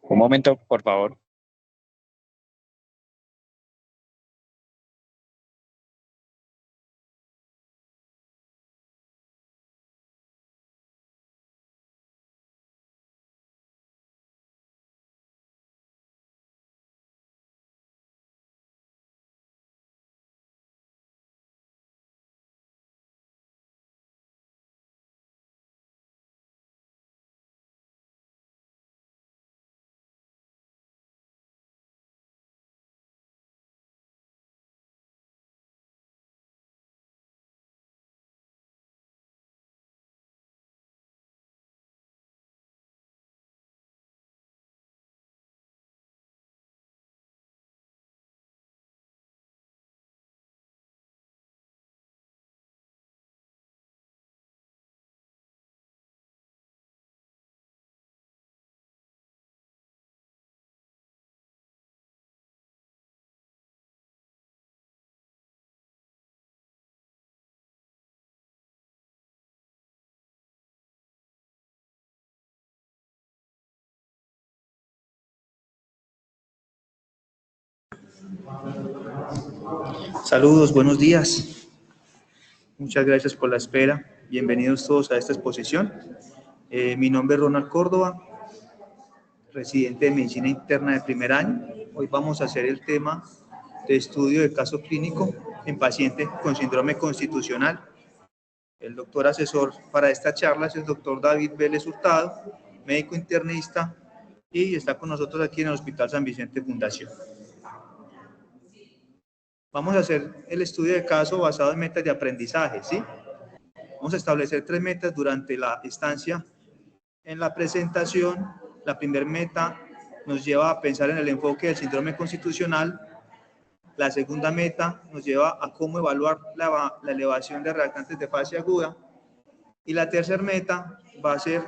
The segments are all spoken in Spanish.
Un momento, por favor. Saludos, buenos días. Muchas gracias por la espera. Bienvenidos todos a esta exposición. Mi nombre es Ronald Córdoba, residente de Medicina Interna de primer año. Hoy vamos a hacer el tema de estudio de caso clínico en paciente con síndrome constitucional. El doctor asesor para esta charla es el doctor David Vélez Hurtado, médico internista, y está con nosotros aquí en el Hospital San Vicente Fundación. Vamos a hacer el estudio de caso basado en metas de aprendizaje, ¿sí? Vamos a establecer 3 metas durante la estancia en la presentación. La primera meta nos lleva a pensar en el enfoque del síndrome constitucional. La segunda meta nos lleva a cómo evaluar la elevación de reactantes de fase aguda. Y la tercera meta va a ser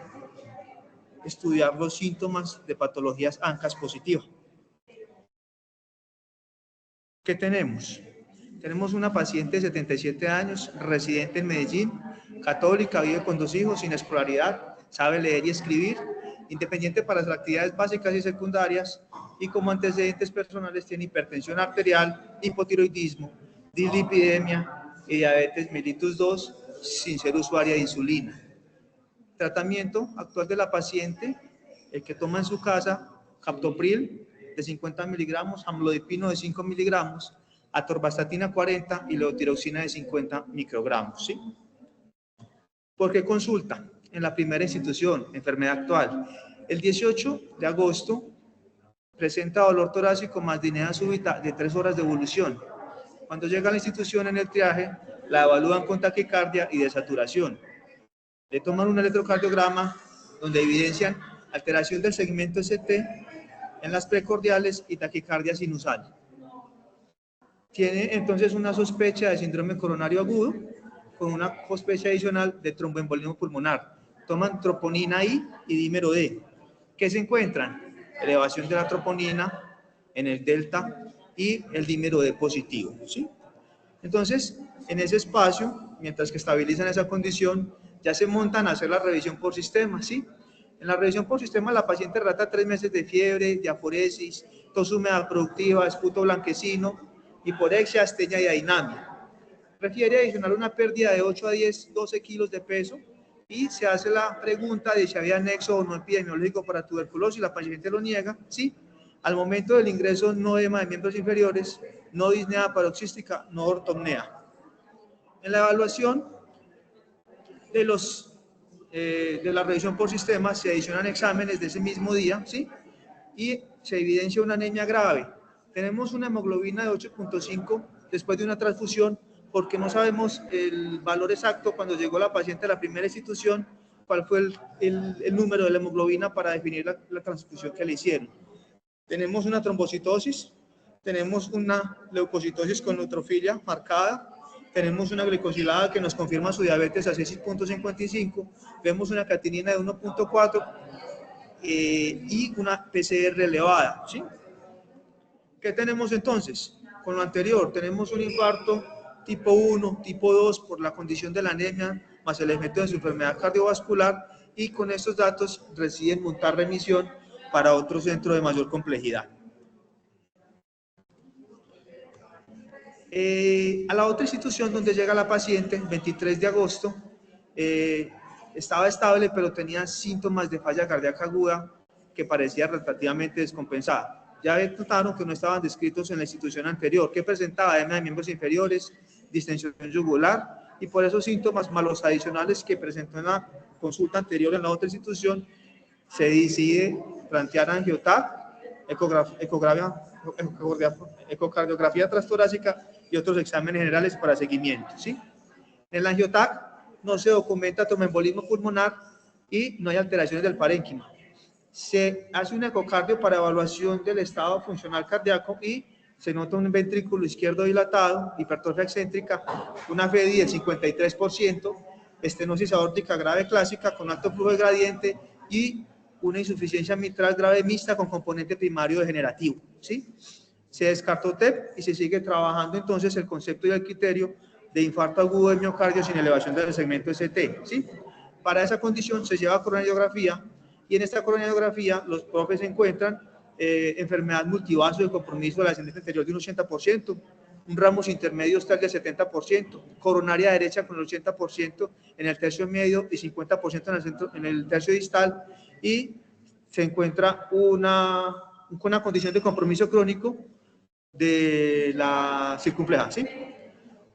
estudiar los síntomas de patologías ANCAS positivas. ¿Qué tenemos? Tenemos una paciente de 77 años, residente en Medellín, católica, vive con 2 hijos, sin escolaridad, sabe leer y escribir, independiente para las actividades básicas y secundarias, y como antecedentes personales tiene hipertensión arterial, hipotiroidismo, dislipidemia y diabetes mellitus 2, sin ser usuaria de insulina. Tratamiento actual de la paciente, el que toma en su casa, captopril de 50 miligramos, amlodipino de 5 miligramos, atorvastatina 40 y levotiroxina de 50 microgramos, ¿sí? ¿Por qué consulta? En la primera institución, enfermedad actual. El 18 de agosto presenta dolor torácico más disnea súbita de 3 horas de evolución. Cuando llega a la institución en el triaje, la evalúan con taquicardia y desaturación. Le toman un electrocardiograma donde evidencian alteración del segmento ST en las precordiales y taquicardia sinusal. Tiene entonces una sospecha de síndrome coronario agudo con una sospecha adicional de tromboembolismo pulmonar. Toman troponina I y dímero D. ¿Qué se encuentran? Elevación de la troponina en el delta y el dímero D positivo, ¿sí? Entonces, en ese espacio, mientras que estabilizan esa condición, ya se montan a hacer la revisión por sistema, ¿sí? En la revisión por sistema, la paciente relata 3 meses de fiebre, diaforesis, tos húmeda productiva, esputo blanquecino, hiporexia, astenia y adinamia. Refiere adicional una pérdida de 8 a 10, 12 kilos de peso y se hace la pregunta de si había nexo o no epidemiológico para tuberculosis, la paciente lo niega, ¿sí? Al momento del ingreso, no edema de miembros inferiores, no disnea paroxística, no ortopnea. En la evaluación de la revisión por sistema se adicionan exámenes de ese mismo día, ¿sí? Y se evidencia una anemia grave. Tenemos una hemoglobina de 8.5 después de una transfusión, porque no sabemos el valor exacto cuando llegó la paciente a la primera institución, cuál fue el número de la hemoglobina para definir la transfusión que le hicieron. Tenemos una trombocitosis, tenemos una leucocitosis con neutrofilia marcada, tenemos una glicosilada que nos confirma su diabetes a 6.55, vemos una creatinina de 1.4 y una PCR elevada, ¿sí? ¿Qué tenemos entonces? Con lo anterior, tenemos un infarto tipo 1, tipo 2 por la condición de la anemia, más el efecto de su enfermedad cardiovascular, y con estos datos deciden montar remisión para otro centro de mayor complejidad. A la otra institución donde llega la paciente, 23 de agosto, estaba estable, pero tenía síntomas de falla cardíaca aguda que parecía relativamente descompensada. Ya notaron que no estaban descritos en la institución anterior, que presentaba edema de miembros inferiores, distensión yugular, y por esos síntomas más los adicionales que presentó en la consulta anterior en la otra institución, se decide plantear angioTAC, ecocardiografía transtorácica y otros exámenes generales para seguimiento, ¿sí? En el angioTAC no se documenta tromboembolismo pulmonar y no hay alteraciones del parénquima. Se hace un ecocardio para evaluación del estado funcional cardíaco y se nota un ventrículo izquierdo dilatado, hipertrofia excéntrica, una FEDI del 53%, estenosis aórtica grave clásica con alto flujo de gradiente y una insuficiencia mitral grave mixta con componente primario degenerativo, ¿sí? Se descartó TEP y se sigue trabajando entonces el concepto y el criterio de infarto agudo de miocardio sin elevación del segmento ST, ¿sí? Para esa condición se lleva coronariografía y en esta coronariografía los profes encuentran enfermedad multivaso de compromiso de la ascendente anterior de un 80%, un ramos intermedio tal del 70%, coronaria derecha con el 80% en el tercio medio y 50% en el tercio distal, y se encuentra una condición de compromiso crónico de la circunfleja, ¿sí?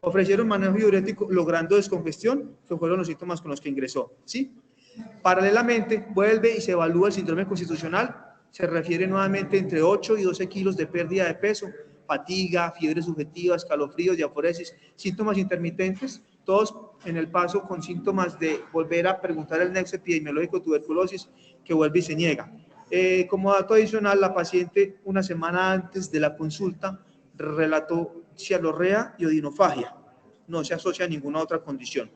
Ofrecieron manejo diurético logrando descongestión, que fueron los síntomas con los que ingresó, ¿sí? Paralelamente, vuelve y se evalúa el síndrome constitucional, se refiere nuevamente entre 8 y 12 kilos de pérdida de peso, fatiga, fiebre subjetiva, escalofríos, diaforesis, síntomas intermitentes, todos en el paso con síntomas de volver a preguntar el nexo epidemiológico de tuberculosis, que vuelve y se niega. Como dato adicional, la paciente una semana antes de la consulta relató cialorrea y odinofagia, no se asocia a ninguna otra condición.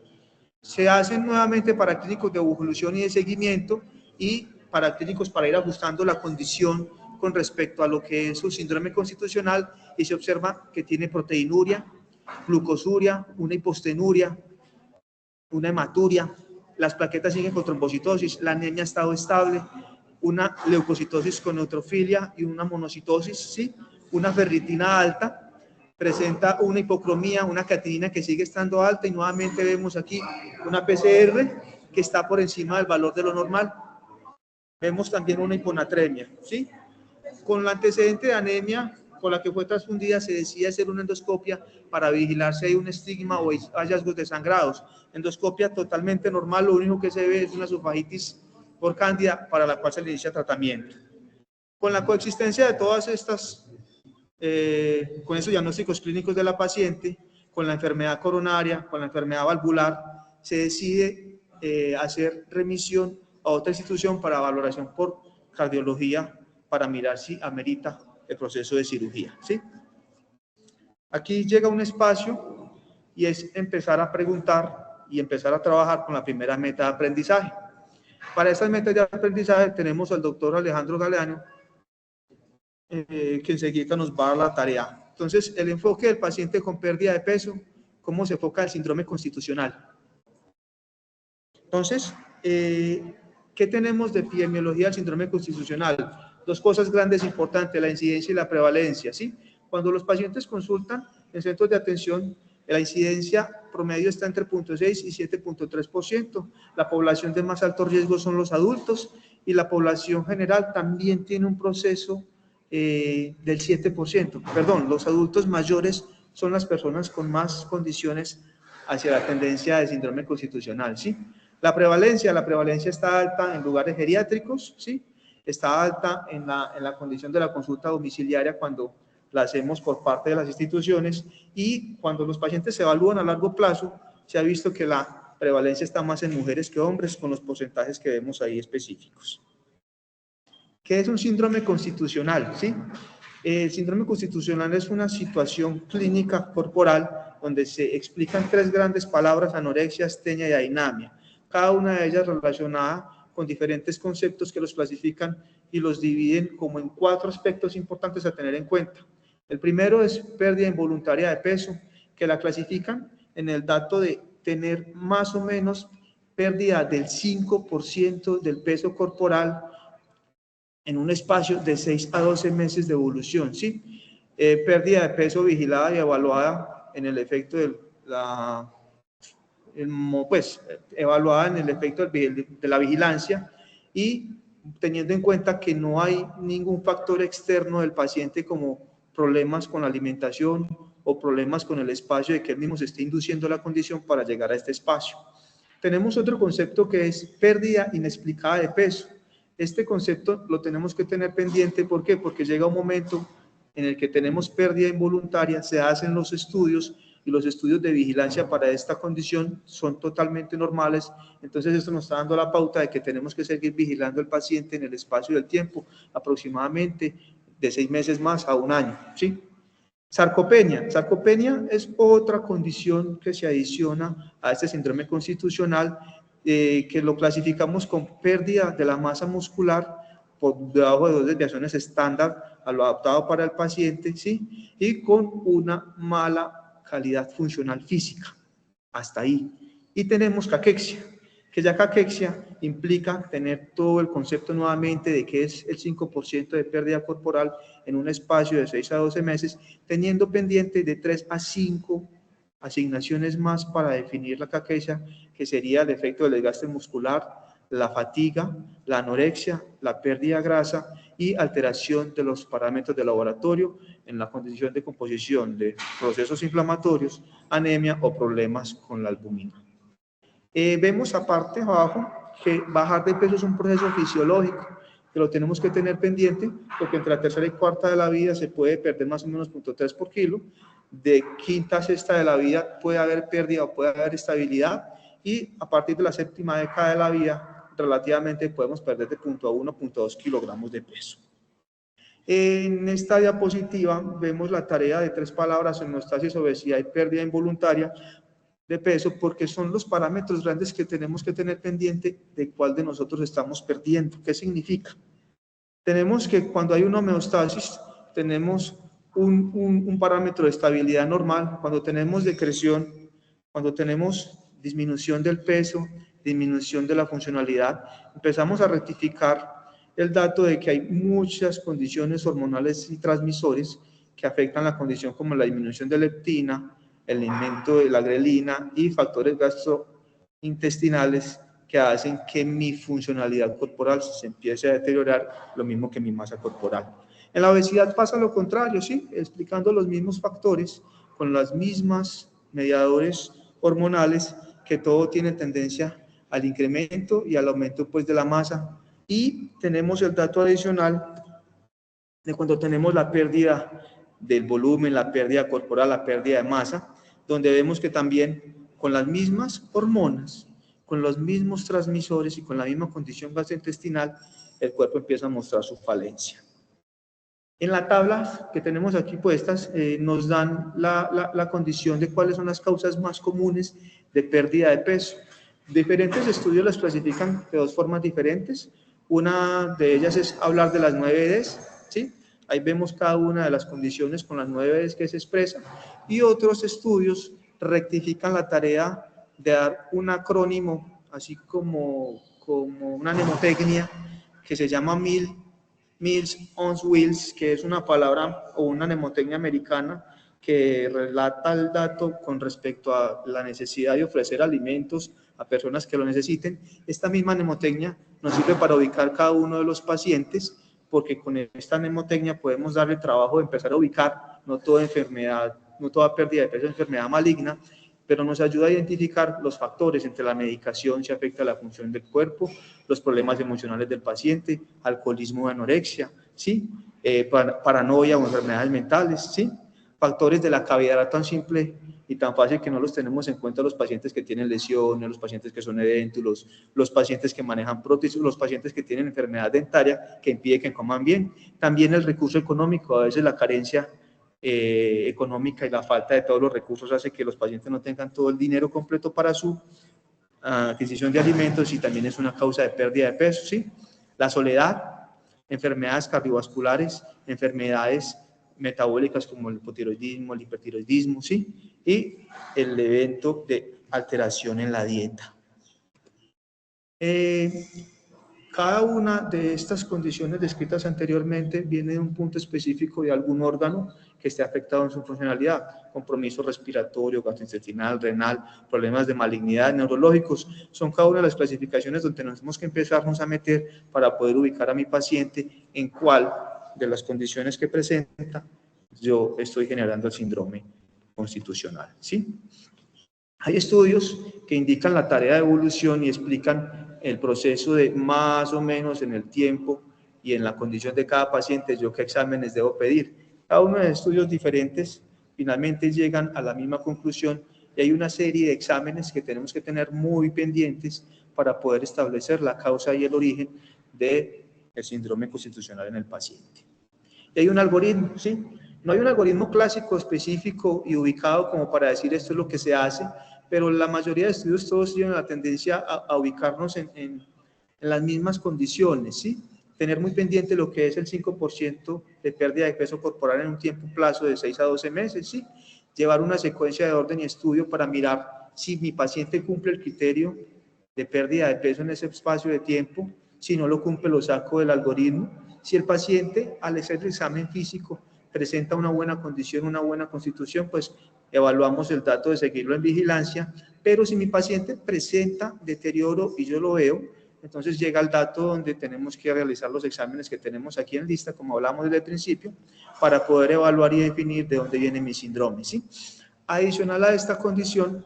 Se hacen nuevamente paraclínicos de evolución y de seguimiento y paraclínicos para ir ajustando la condición con respecto a lo que es su síndrome constitucional, y se observa que tiene proteinuria, glucosuria, una hipostenuria, una hematuria, las plaquetas siguen con trombocitosis, la anemia ha estado estable, una leucocitosis con neutrofilia y una monocitosis, ¿sí? Una ferritina alta, presenta una hipocromía, una creatinina que sigue estando alta, y nuevamente vemos aquí una PCR que está por encima del valor de lo normal. Vemos también una hiponatremia, ¿sí? Con el antecedente de anemia con la que fue transfundida, se decide hacer una endoscopia para vigilar si hay un estigma o hallazgos de sangrados. Endoscopia totalmente normal, lo único que se ve es una esofagititis por cándida, para la cual se le inicia tratamiento. Con la coexistencia de todas estas, con esos diagnósticos clínicos de la paciente, con la enfermedad coronaria, con la enfermedad valvular, se decide hacer remisión a otra institución para valoración por cardiología, para mirar si amerita el proceso de cirugía, ¿sí? Aquí llega un espacio y es empezar a preguntar y empezar a trabajar con la primera meta de aprendizaje. Para estas metas de aprendizaje tenemos al doctor Alejandro Galeano, que enseguida nos va a dar la tarea. Entonces, el enfoque del paciente con pérdida de peso, cómo se enfoca el síndrome constitucional. Entonces, ¿qué tenemos de epidemiología del síndrome constitucional? Dos cosas grandes importantes, la incidencia y la prevalencia, ¿sí? Cuando los pacientes consultan en centros de atención, la incidencia promedio está entre 0.6 y 7.3%. La población de más alto riesgo son los adultos, y la población general también tiene un proceso del 7%. Perdón, los adultos mayores son las personas con más condiciones hacia la tendencia de síndrome constitucional, ¿sí? La prevalencia está alta en lugares geriátricos, ¿sí? Está alta en la condición de la consulta domiciliaria cuando la hacemos por parte de las instituciones, y cuando los pacientes se evalúan a largo plazo, se ha visto que la prevalencia está más en mujeres que hombres, con los porcentajes que vemos ahí específicos. ¿Qué es un síndrome constitucional? ¿Sí? El síndrome constitucional es una situación clínica corporal donde se explican tres grandes palabras: anorexia, astenia y ainamia, cada una de ellas relacionada con diferentes conceptos que los clasifican y los dividen como en 4 aspectos importantes a tener en cuenta. El primero es pérdida involuntaria de peso, que la clasifican en el dato de tener más o menos pérdida del 5% del peso corporal en un espacio de 6 a 12 meses de evolución, ¿sí? Pérdida de peso vigilada y evaluada en el efecto de pues, evaluada en el efecto de la vigilancia y teniendo en cuenta que no hay ningún factor externo del paciente como problemas con la alimentación o problemas con el espacio de que él mismo se esté induciendo la condición para llegar a este espacio. Tenemos otro concepto que es pérdida inexplicada de peso. Este concepto lo tenemos que tener pendiente, ¿por qué? Porque llega un momento en el que tenemos pérdida involuntaria, se hacen los estudios y los estudios de vigilancia para esta condición son totalmente normales, entonces esto nos está dando la pauta de que tenemos que seguir vigilando al paciente en el espacio del tiempo, aproximadamente de 6 meses más a 1 año, ¿sí? Sarcopenia. Sarcopenia es otra condición que se adiciona a este síndrome constitucional, que lo clasificamos con pérdida de la masa muscular por debajo de 2 desviaciones estándar a lo adaptado para el paciente, ¿sí? Y con una mala calidad funcional física. Hasta ahí. Y tenemos caquexia, que ya caquexia implica tener todo el concepto nuevamente de que es el 5% de pérdida corporal en un espacio de 6 a 12 meses, teniendo pendiente de 3 a 5 asignaciones más para definir la caquexia, que sería el efecto del desgaste muscular, la fatiga, la anorexia, la pérdida de grasa y alteración de los parámetros de laboratorio en la condición de composición de procesos inflamatorios, anemia o problemas con la albúmina. Vemos aparte abajo que bajar de peso es un proceso fisiológico que lo tenemos que tener pendiente porque entre la tercera y cuarta de la vida se puede perder más o menos 0.3 por kilo, de quinta a sexta de la vida puede haber pérdida o puede haber estabilidad y a partir de la séptima década de la vida relativamente podemos perder de 0.1 a 0.2 kilogramos de peso. En esta diapositiva vemos la tarea de 3 palabras: homeostasis, obesidad y pérdida involuntaria de peso, porque son los parámetros grandes que tenemos que tener pendiente de cuál de nosotros estamos perdiendo. ¿Qué significa? Tenemos que cuando hay una homeostasis tenemos un parámetro de estabilidad normal. Cuando tenemos decreción, cuando tenemos disminución del peso, disminución de la funcionalidad, empezamos a rectificar el dato de que hay muchas condiciones hormonales y transmisores que afectan la condición, como la disminución de leptina, el aumento de la grelina y factores gastrointestinales que hacen que mi funcionalidad corporal se empiece a deteriorar, lo mismo que mi masa corporal. En la obesidad pasa lo contrario, ¿sí? Explicando los mismos factores, con las mismas mediadores hormonales, que todo tiene tendencia al incremento y al aumento, pues, de la masa. Y tenemos el dato adicional de cuando tenemos la pérdida del volumen, la pérdida corporal, la pérdida de masa, donde vemos que también con las mismas hormonas, con los mismos transmisores y con la misma condición gastrointestinal, el cuerpo empieza a mostrar su falencia. En la tabla que tenemos aquí puestas nos dan la condición de cuáles son las causas más comunes de pérdida de peso. Diferentes estudios las clasifican de 2 formas diferentes. Una de ellas es hablar de las 9 Ds, ¿sí? Ahí vemos cada una de las condiciones con las 9 Ds que se expresa. Y otros estudios rectifican la tarea de dar un acrónimo, así como una mnemotecnia que se llama Meals on Wheels, que es una palabra o una mnemotecnia americana que relata el dato con respecto a la necesidad de ofrecer alimentos a personas que lo necesiten. Esta misma mnemotecnia nos sirve para ubicar cada uno de los pacientes, porque con esta mnemotecnia podemos darle trabajo de empezar a ubicar no toda enfermedad, no toda pérdida de peso es enfermedad maligna, pero nos ayuda a identificar los factores entre la medicación, si afecta la función del cuerpo, los problemas emocionales del paciente, alcoholismo o anorexia, ¿sí? Paranoia o enfermedades mentales, ¿sí? Factores de la cavidad tan simple y tan fácil que no los tenemos en cuenta los pacientes que tienen lesiones, los pacientes que son edéntulos, los pacientes que manejan prótesis, los pacientes que tienen enfermedad dentaria que impide que coman bien. También el recurso económico, a veces la carencia económica y la falta de todos los recursos hace que los pacientes no tengan todo el dinero completo para su adquisición de alimentos y también es una causa de pérdida de peso, ¿sí? La soledad, enfermedades cardiovasculares, enfermedades metabólicas como el hipotiroidismo, el hipertiroidismo, ¿sí? Y el evento de alteración en la dieta. Cada una de estas condiciones descritas anteriormente viene de un punto específico de algún órgano que esté afectado en su funcionalidad, compromiso respiratorio, gastrointestinal, renal, problemas de malignidad, neurológicos. Son cada una de las clasificaciones donde tenemos que empezarnos a meter para poder ubicar a mi paciente en cuál de las condiciones que presenta yo estoy generando el síndrome constitucional, ¿sí? Hay estudios que indican la tarea de evolución y explican el proceso de más o menos en el tiempo y en la condición de cada paciente, yo qué exámenes debo pedir. Cada uno de los estudios diferentes finalmente llegan a la misma conclusión y hay una serie de exámenes que tenemos que tener muy pendientes para poder establecer la causa y el origen del síndrome constitucional en el paciente. Y hay un algoritmo, ¿sí? No hay un algoritmo clásico específico y ubicado como para decir esto es lo que se hace, pero la mayoría de estudios todos tienen la tendencia a ubicarnos en las mismas condiciones, ¿sí? Tener muy pendiente lo que es el 5% de pérdida de peso corporal en un tiempo plazo de 6 a 12 meses, ¿sí? Llevar una secuencia de orden y estudio para mirar si mi paciente cumple el criterio de pérdida de peso en ese espacio de tiempo, si no lo cumple lo saco del algoritmo. Si el paciente al hacer el examen físico presenta una buena condición, una buena constitución, pues evaluamos el dato de seguirlo en vigilancia, pero si mi paciente presenta deterioro y yo lo veo, entonces llega el dato donde tenemos que realizar los exámenes que tenemos aquí en lista, como hablamos desde el principio, para poder evaluar y definir de dónde viene mi síndrome, ¿sí? Adicional a esta condición,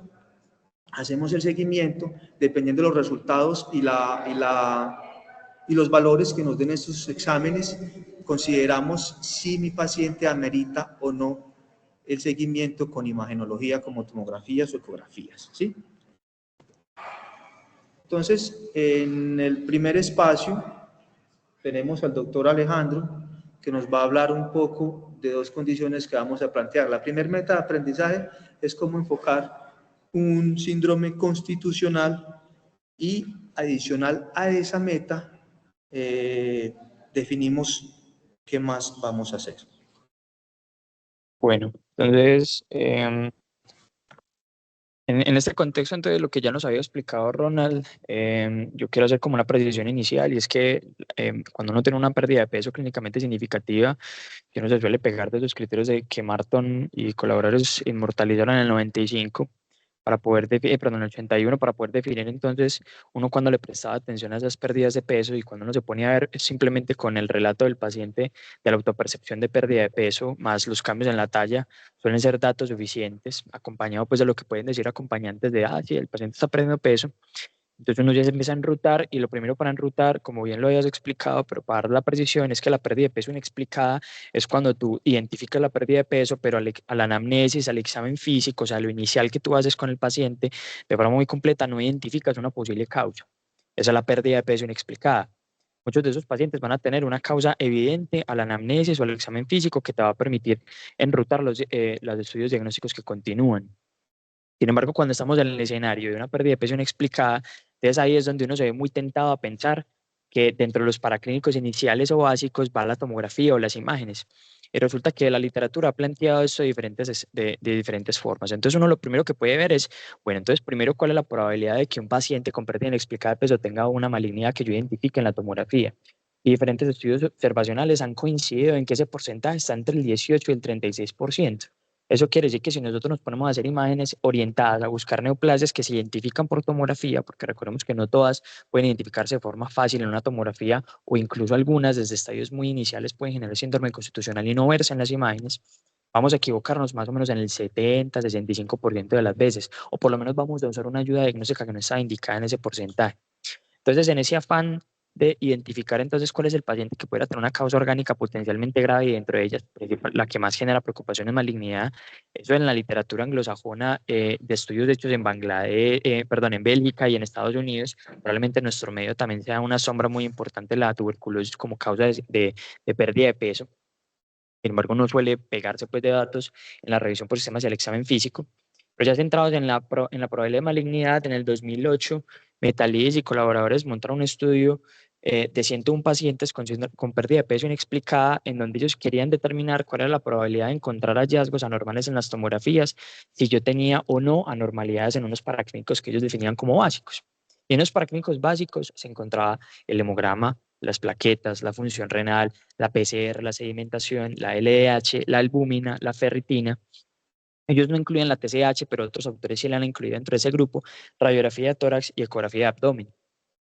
hacemos el seguimiento dependiendo de los resultados y los valores que nos den estos exámenes, consideramos si mi paciente amerita o no el seguimiento con imagenología como tomografías o ecografías, ¿sí? Entonces, en el primer espacio tenemos al doctor Alejandro, que nos va a hablar un poco de dos condiciones que vamos a plantear. La primera meta de aprendizaje es cómo enfocar un síndrome constitucional y adicional a esa meta definimos qué más vamos a hacer. Bueno, entonces, en este contexto, entonces, lo que ya nos había explicado Ronald, yo quiero hacer como una precisión inicial, y es que cuando uno tiene una pérdida de peso clínicamente significativa, que uno se suele pegar de los criterios de que Marton y colaboradores inmortalizaron en el 95, para poder, perdón, en el 81, para poder definir entonces uno cuando le prestaba atención a esas pérdidas de peso y cuando uno se ponía a ver simplemente con el relato del paciente de la autopercepción de pérdida de peso, más los cambios en la talla, suelen ser datos suficientes, acompañado pues de lo que pueden decir acompañantes de, ah, sí, el paciente está perdiendo peso. Entonces uno ya se empieza a enrutar y lo primero para enrutar, como bien lo habías explicado, pero para dar la precisión, es que la pérdida de peso inexplicada es cuando tú identificas la pérdida de peso, pero a la anamnesis, al examen físico, o sea, lo inicial que tú haces con el paciente, de forma muy completa, no identificas una posible causa. Esa es la pérdida de peso inexplicada. Muchos de esos pacientes van a tener una causa evidente a la anamnesis o al examen físico que te va a permitir enrutar los estudios diagnósticos que continúan. Sin embargo, cuando estamos en el escenario de una pérdida de peso inexplicada, entonces ahí es donde uno se ve muy tentado a pensar que dentro de los paraclínicos iniciales o básicos va la tomografía o las imágenes. Y resulta que la literatura ha planteado esto de diferentes formas. Entonces uno lo primero que puede ver es, bueno, entonces primero, ¿cuál es la probabilidad de que un paciente con pérdida inexplicada de peso tenga una malignidad que yo identifique en la tomografía? Y diferentes estudios observacionales han coincidido en que ese porcentaje está entre el 18 y el 36%. Eso quiere decir que si nosotros nos ponemos a hacer imágenes orientadas a buscar neoplasias que se identifican por tomografía, porque recordemos que no todas pueden identificarse de forma fácil en una tomografía, o incluso algunas desde estadios muy iniciales pueden generar síndrome constitucional y no verse en las imágenes, vamos a equivocarnos más o menos en el 70-65% de las veces, o por lo menos vamos a usar una ayuda diagnóstica que no está indicada en ese porcentaje. Entonces, en ese afán de identificar entonces cuál es el paciente que pudiera tener una causa orgánica potencialmente grave y dentro de ellas la que más genera preocupación es malignidad. Eso en la literatura anglosajona de estudios hechos en Bangladesh, perdón, en Bélgica y en Estados Unidos, probablemente en nuestro medio también sea una sombra muy importante la tuberculosis como causa de pérdida de peso. Sin embargo, no suele pegarse pues de datos en la revisión por sistemas y el examen físico. Pero ya centrados en la probabilidad de malignidad, en el 2008, Metalís y colaboradores montaron un estudio de 101 pacientes con pérdida de peso inexplicada, en donde ellos querían determinar cuál era la probabilidad de encontrar hallazgos anormales en las tomografías, si yo tenía o no anormalidades en unos paraclínicos que ellos definían como básicos. Y en los paraclínicos básicos se encontraba el hemograma, las plaquetas, la función renal, la PCR, la sedimentación, la LDH, la albúmina, la ferritina. Ellos no incluyen la TSH, pero otros autores sí la han incluido dentro de ese grupo, radiografía de tórax y ecografía de abdomen.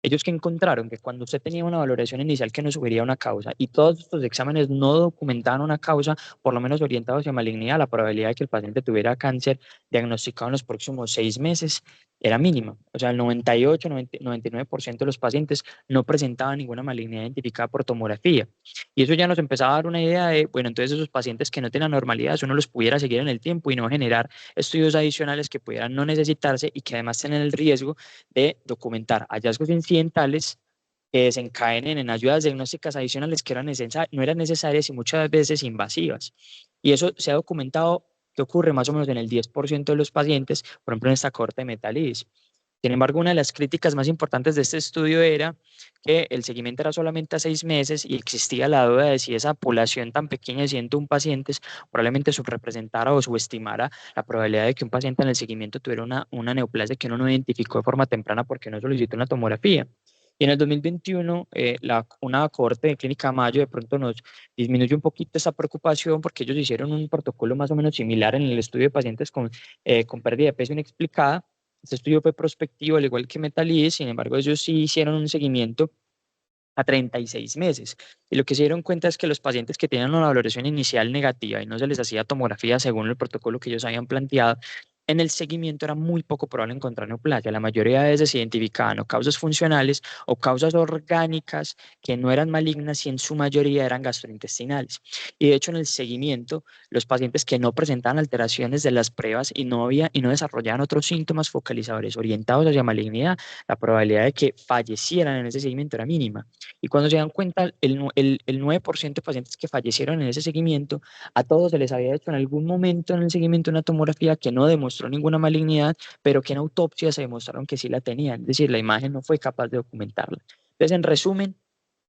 Ellos que encontraron que cuando usted tenía una valoración inicial que no sugería una causa y todos estos exámenes no documentaban una causa, por lo menos orientados hacia malignidad, la probabilidad de que el paciente tuviera cáncer diagnosticado en los próximos 6 meses era mínima. O sea, el 98, 99% de los pacientes no presentaban ninguna malignidad identificada por tomografía. Y eso ya nos empezaba a dar una idea de, bueno, entonces esos pacientes que no tienen anormalidades, uno los pudiera seguir en el tiempo y no generar estudios adicionales que pudieran no necesitarse y que además tienen el riesgo de documentar hallazgos incidentales que desencadenen en ayudas diagnósticas adicionales que no eran necesarias y muchas veces invasivas. Y eso se ha documentado que ocurre más o menos en el 10% de los pacientes, por ejemplo, en esta cohorte de Metalis. Sin embargo, una de las críticas más importantes de este estudio era que el seguimiento era solamente a 6 meses y existía la duda de si esa población tan pequeña de 101 pacientes probablemente subrepresentara o subestimara la probabilidad de que un paciente en el seguimiento tuviera una neoplasia que uno no identificó de forma temprana porque no solicitó una tomografía. Y en el 2021, una cohorte de Clínica Mayo de pronto nos disminuyó un poquito esa preocupación porque ellos hicieron un protocolo más o menos similar en el estudio de pacientes con pérdida de peso inexplicada. Este estudio fue prospectivo, al igual que Metalis, sin embargo, ellos sí hicieron un seguimiento a 36 meses. Y lo que se dieron cuenta es que los pacientes que tenían una valoración inicial negativa y no se les hacía tomografía según el protocolo que ellos habían planteado, en el seguimiento era muy poco probable encontrar neoplasia. La mayoría de veces se identificaban o causas funcionales o causas orgánicas que no eran malignas y en su mayoría eran gastrointestinales. Y de hecho en el seguimiento, los pacientes que no presentaban alteraciones de las pruebas y no desarrollaban otros síntomas focalizadores orientados hacia malignidad, la probabilidad de que fallecieran en ese seguimiento era mínima. Y cuando se dan cuenta, el 9% de pacientes que fallecieron en ese seguimiento, a todos se les había hecho en algún momento en el seguimiento una tomografía que no demostró ninguna malignidad, pero que en autopsia se demostraron que sí la tenían. Es decir, la imagen no fue capaz de documentarla. Entonces, en resumen,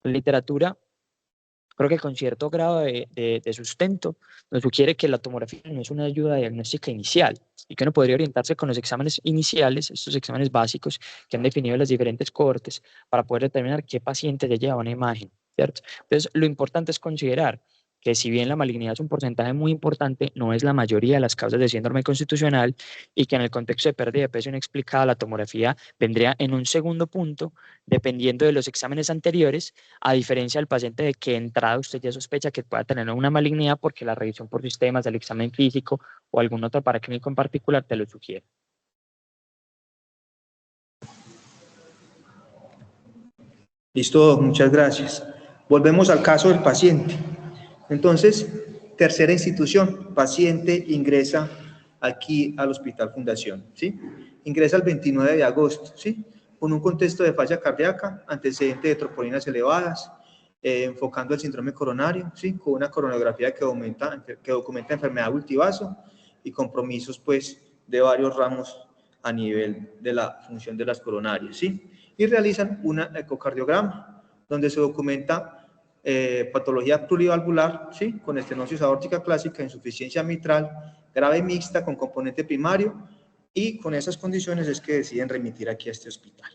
la literatura, creo que con cierto grado de sustento, nos sugiere que la tomografía no es una ayuda diagnóstica inicial y que uno podría orientarse con los exámenes iniciales, estos exámenes básicos que han definido las diferentes cohortes para poder determinar qué paciente le lleva una imagen, ¿cierto? Entonces, lo importante es considerar que si bien la malignidad es un porcentaje muy importante, no es la mayoría de las causas de síndrome constitucional y que en el contexto de pérdida de peso inexplicada, la tomografía vendría en un segundo punto, dependiendo de los exámenes anteriores, a diferencia del paciente de que entrada usted ya sospecha que pueda tener una malignidad porque la revisión por sistemas, el examen físico o algún otro paraclínico en particular te lo sugiere. Listo, muchas gracias. Volvemos al caso del paciente. Entonces, tercera institución, paciente ingresa aquí al Hospital Fundación, ¿sí? Ingresa el 29 de agosto, ¿sí? Con un contexto de falla cardíaca, antecedente de tropolinas elevadas, enfocando el síndrome coronario, ¿sí? Con una coronografía que documenta enfermedad multivaso y compromisos, pues, de varios ramos a nivel de la función de las coronarias, ¿sí? Y realizan un ecocardiograma, donde se documenta patología plurivalvular, ¿sí? Con estenosis aórtica clásica, insuficiencia mitral, grave mixta con componente primario, y con esas condiciones es que deciden remitir aquí a este hospital.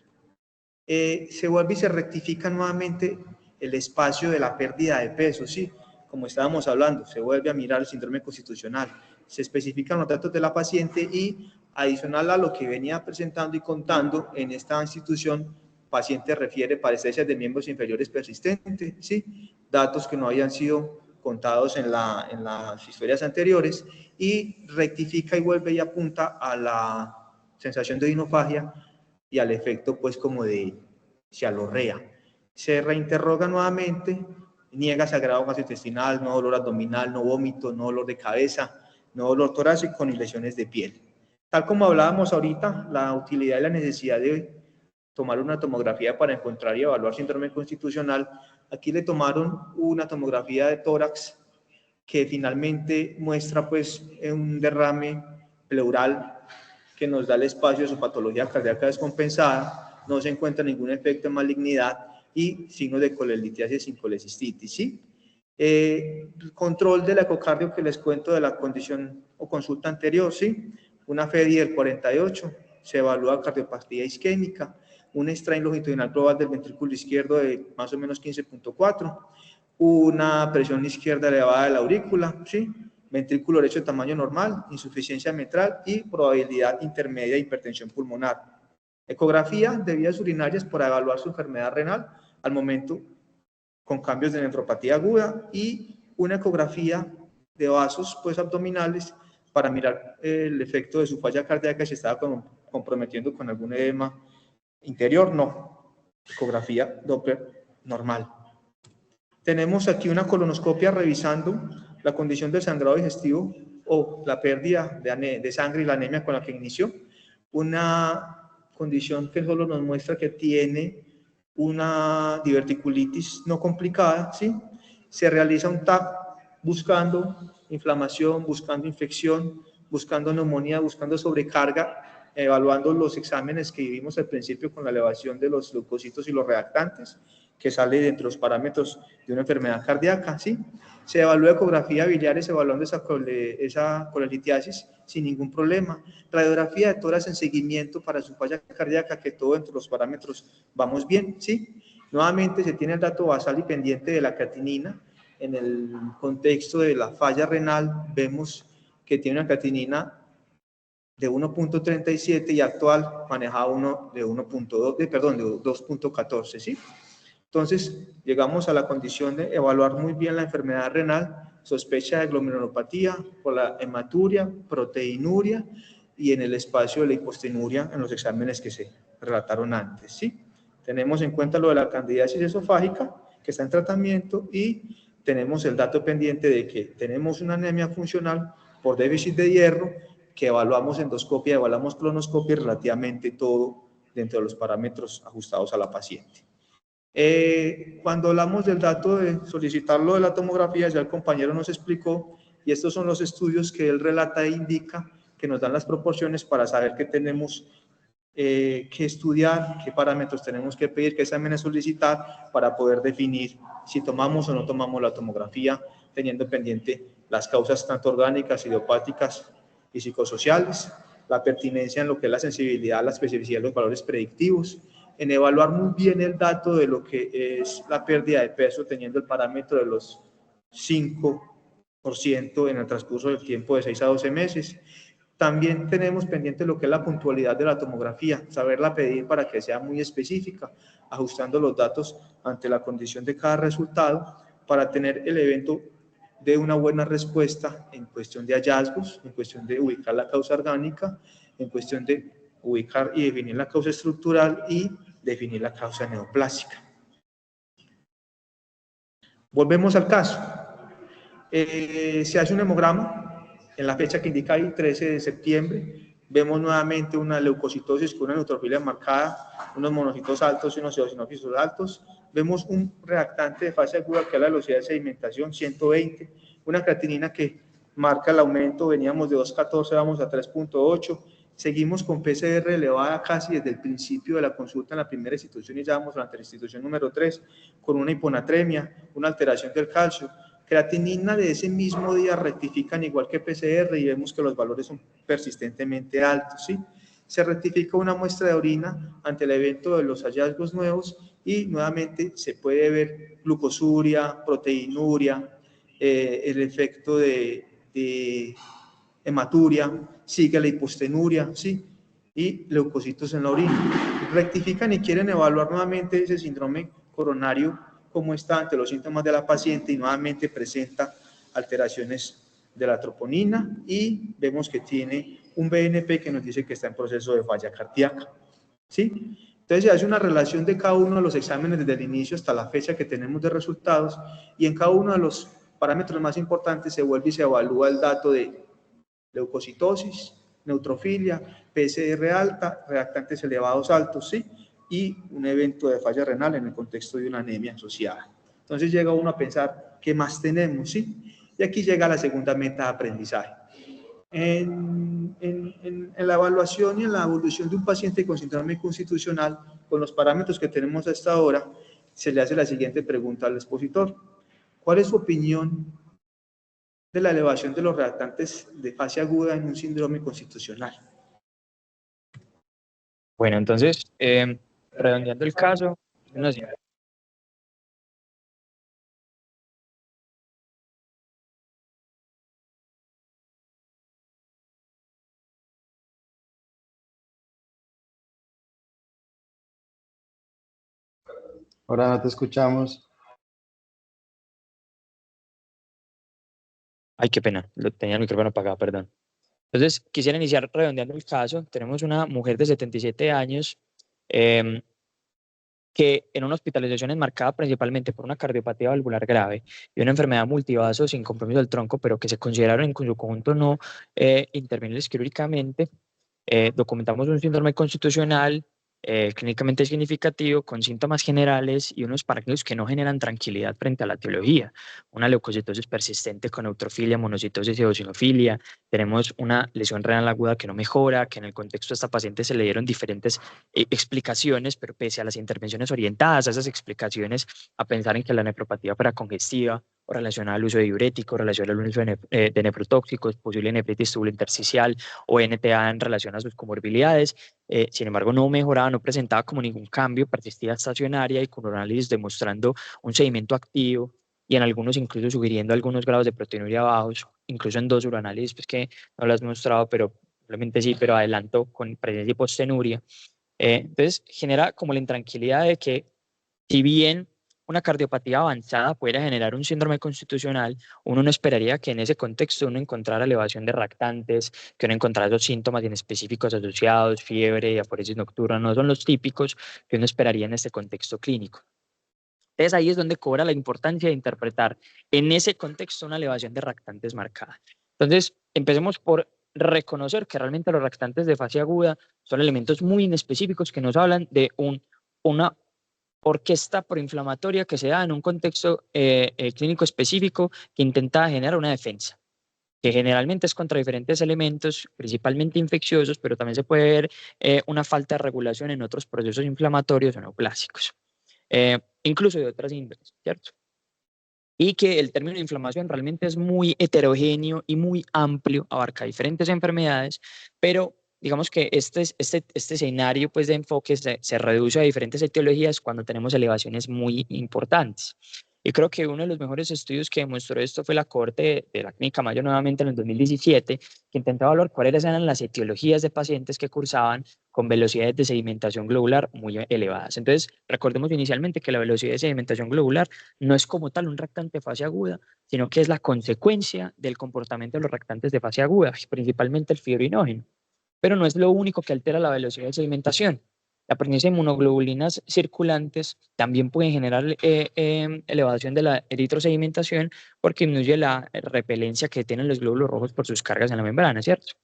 Se vuelve y se rectifica nuevamente el espacio de la pérdida de peso, ¿sí? Como estábamos hablando, se vuelve a mirar el síndrome constitucional, se especifican los datos de la paciente y adicional a lo que venía presentando y contando en esta institución, paciente refiere parestesias de miembros inferiores persistentes, ¿sí? Datos que no habían sido contados en las historias anteriores, y rectifica y vuelve y apunta a la sensación de dinofagia y al efecto pues como de cialorrea. Se reinterroga nuevamente, niega sagrado gastrointestinal, no dolor abdominal, no vómito, no dolor de cabeza, no dolor torácico ni lesiones de piel. Tal como hablábamos ahorita, la utilidad y la necesidad de tomar una tomografía para encontrar y evaluar síndrome constitucional, aquí le tomaron una tomografía de tórax que finalmente muestra pues un derrame pleural que nos da el espacio de su patología cardíaca descompensada, no se encuentra ningún efecto de malignidad y signos de colelitiasis sin colecistitis, ¿sí? Control del ecocardio que les cuento de la condición o consulta anterior, ¿sí? Una FEDI del 48, se evalúa cardiopatía isquémica, un strain longitudinal global del ventrículo izquierdo de más o menos 15.4, una presión izquierda elevada de la aurícula, ¿sí? Ventrículo derecho de tamaño normal, insuficiencia mitral y probabilidad intermedia de hipertensión pulmonar. Ecografía de vías urinarias para evaluar su enfermedad renal al momento con cambios de nefropatía aguda y una ecografía de vasos pues, abdominales para mirar el efecto de su falla cardíaca si estaba comprometiendo con algún edema interior, no. Ecografía Doppler normal. Tenemos aquí una colonoscopia revisando la condición del sangrado digestivo o la pérdida de sangre y la anemia con la que inició. Una condición que solo nos muestra que tiene una diverticulitis no complicada, ¿sí? Se realiza un TAP buscando inflamación, buscando infección, buscando neumonía, buscando sobrecarga, evaluando los exámenes que vimos al principio con la elevación de los leucocitos y los reactantes, que sale dentro de los parámetros de una enfermedad cardíaca, ¿sí? Se evalúa ecografía biliares evaluando esa colelitiasis sin ningún problema. Radiografía de tórax en seguimiento para su falla cardíaca, que todo entre los parámetros vamos bien, ¿sí? Nuevamente se tiene el dato basal y pendiente de la creatinina. En el contexto de la falla renal vemos que tiene una creatinina de 1.37 y actual manejaba uno de 1.2, perdón, de 2.14, ¿sí? Entonces, llegamos a la condición de evaluar muy bien la enfermedad renal, sospecha de glomerulopatía por la hematuria, proteinuria y en el espacio de la hipostenuria en los exámenes que se relataron antes, ¿sí? Tenemos en cuenta lo de la candidiasis esofágica, que está en tratamiento, y tenemos el dato pendiente de que tenemos una anemia funcional por déficit de hierro, que evaluamos endoscopia, evaluamos colonoscopia y relativamente todo dentro de los parámetros ajustados a la paciente. Cuando hablamos del dato de solicitarlo de la tomografía, ya el compañero nos explicó, y estos son los estudios que él relata e indica, que nos dan las proporciones para saber qué tenemos que estudiar, qué parámetros tenemos que pedir, qué exámenes solicitar, para poder definir si tomamos o no tomamos la tomografía, teniendo pendiente las causas tanto orgánicas, idiopáticas y psicosociales, la pertinencia en lo que es la sensibilidad, la especificidad de los valores predictivos, en evaluar muy bien el dato de lo que es la pérdida de peso, teniendo el parámetro de los 5% en el transcurso del tiempo de 6 a 12 meses. También tenemos pendiente lo que es la puntualidad de la tomografía, saberla pedir para que sea muy específica, ajustando los datos ante la condición de cada resultado para tener el evento de una buena respuesta en cuestión de hallazgos, en cuestión de ubicar la causa orgánica, en cuestión de ubicar y definir la causa estructural y definir la causa neoplásica. Volvemos al caso. Se hace un hemograma en la fecha que indica ahí, 13 de septiembre. Vemos nuevamente una leucocitosis con una neutrofilia marcada, unos monocitos altos y unos eosinófilos altos. Vemos un reactante de fase aguda que es la velocidad de sedimentación, 120. Una creatinina que marca el aumento, veníamos de 2.14, vamos a 3.8. Seguimos con PCR elevada casi desde el principio de la consulta en la primera institución y ya vamos a la institución número 3, con una hiponatremia, una alteración del calcio. Creatinina de ese mismo día rectifican igual que PCR y vemos que los valores son persistentemente altos, ¿sí? Se rectifica una muestra de orina ante el evento de los hallazgos nuevos y nuevamente se puede ver glucosuria, proteinuria, el efecto de hematuria, sigue la hipostenuria, ¿sí? Y leucocitos en la orina. Rectifican y quieren evaluar nuevamente ese síndrome coronario, cómo está ante los síntomas de la paciente y nuevamente presenta alteraciones de la troponina y vemos que tiene un BNP que nos dice que está en proceso de falla cardíaca, ¿sí? Entonces se hace una relación de cada uno de los exámenes desde el inicio hasta la fecha que tenemos de resultados y en cada uno de los parámetros más importantes se vuelve y se evalúa el dato de leucocitosis, neutrofilia, PCR alta, reactantes elevados altos, ¿sí? Y un evento de falla renal en el contexto de una anemia asociada. Entonces llega uno a pensar, ¿qué más tenemos? ¿Sí? Y aquí llega la segunda meta de aprendizaje. En la evaluación y en la evolución de un paciente con síndrome constitucional, con los parámetros que tenemos hasta ahora, se le hace la siguiente pregunta al expositor. ¿Cuál es su opinión de la elevación de los reactantes de fase aguda en un síndrome constitucional? Bueno, entonces, redondeando el caso, nos... Ahora no te escuchamos. Ay, qué pena, tenía el micrófono apagado, perdón. Entonces, quisiera iniciar redondeando el caso. Tenemos una mujer de 77 años eh, que en una hospitalización enmarcada principalmente por una cardiopatía valvular grave y una enfermedad multivaso sin compromiso del tronco, pero que se consideraron en su conjunto no intervenibles quirúrgicamente. Documentamos un síndrome constitucional clínicamente significativo con síntomas generales y unos parámetros que no generan tranquilidad frente a la etiología. Una leucocitosis persistente con neutrofilia, monocitosis y eosinofilia. Tenemos una lesión renal aguda que no mejora, que en el contexto de esta paciente se le dieron diferentes explicaciones, pero pese a las intervenciones orientadas a esas explicaciones, a pensar en que la nefropatía paracongestiva o relacionada al uso de diuréticos, relacionada al uso de nefrotóxicos, posible nefritis tubulointersticial o NTA en relación a sus comorbilidades. Sin embargo, no mejoraba, no presentaba como ningún cambio, persistía estacionaria y con análisis demostrando un sedimento activo y en algunos incluso sugiriendo algunos grados de proteinuria bajos, incluso en dos uranálisis, pues que no lo has mostrado, pero probablemente sí, pero adelanto con presencia de hipostenuria. Entonces, genera como la intranquilidad de que si bien una cardiopatía avanzada pudiera generar un síndrome constitucional, uno no esperaría que en ese contexto uno encontrara elevación de reactantes, que uno encontrara esos síntomas inespecíficos asociados, fiebre y aforesis nocturna, no son los típicos que uno esperaría en este contexto clínico. Entonces ahí es donde cobra la importancia de interpretar en ese contexto una elevación de reactantes marcada. Entonces, empecemos por reconocer que realmente los reactantes de fase aguda son elementos muy inespecíficos que nos hablan de una orquesta proinflamatoria que se da en un contexto clínico específico que intenta generar una defensa, que generalmente es contra diferentes elementos, principalmente infecciosos, pero también se puede ver una falta de regulación en otros procesos inflamatorios o neoplásicos, incluso de otras índoles, ¿cierto? Y que el término de inflamación realmente es muy heterogéneo y muy amplio, abarca diferentes enfermedades, pero digamos que este escenario pues, de enfoque se reduce a diferentes etiologías cuando tenemos elevaciones muy importantes. Y creo que uno de los mejores estudios que demostró esto fue la cohorte de la Clínica Mayo nuevamente en el 2017, que intentaba evaluar cuáles eran las etiologías de pacientes que cursaban con velocidades de sedimentación globular muy elevadas. Entonces, recordemos inicialmente que la velocidad de sedimentación globular no es como tal un reactante de fase aguda, sino que es la consecuencia del comportamiento de los reactantes de fase aguda, principalmente el fibrinógeno. Pero no es lo único que altera la velocidad de sedimentación. La presencia de inmunoglobulinas circulantes también puede generar elevación de la eritrosedimentación porque disminuye la repelencia que tienen los glóbulos rojos por sus cargas en la membrana, ¿cierto?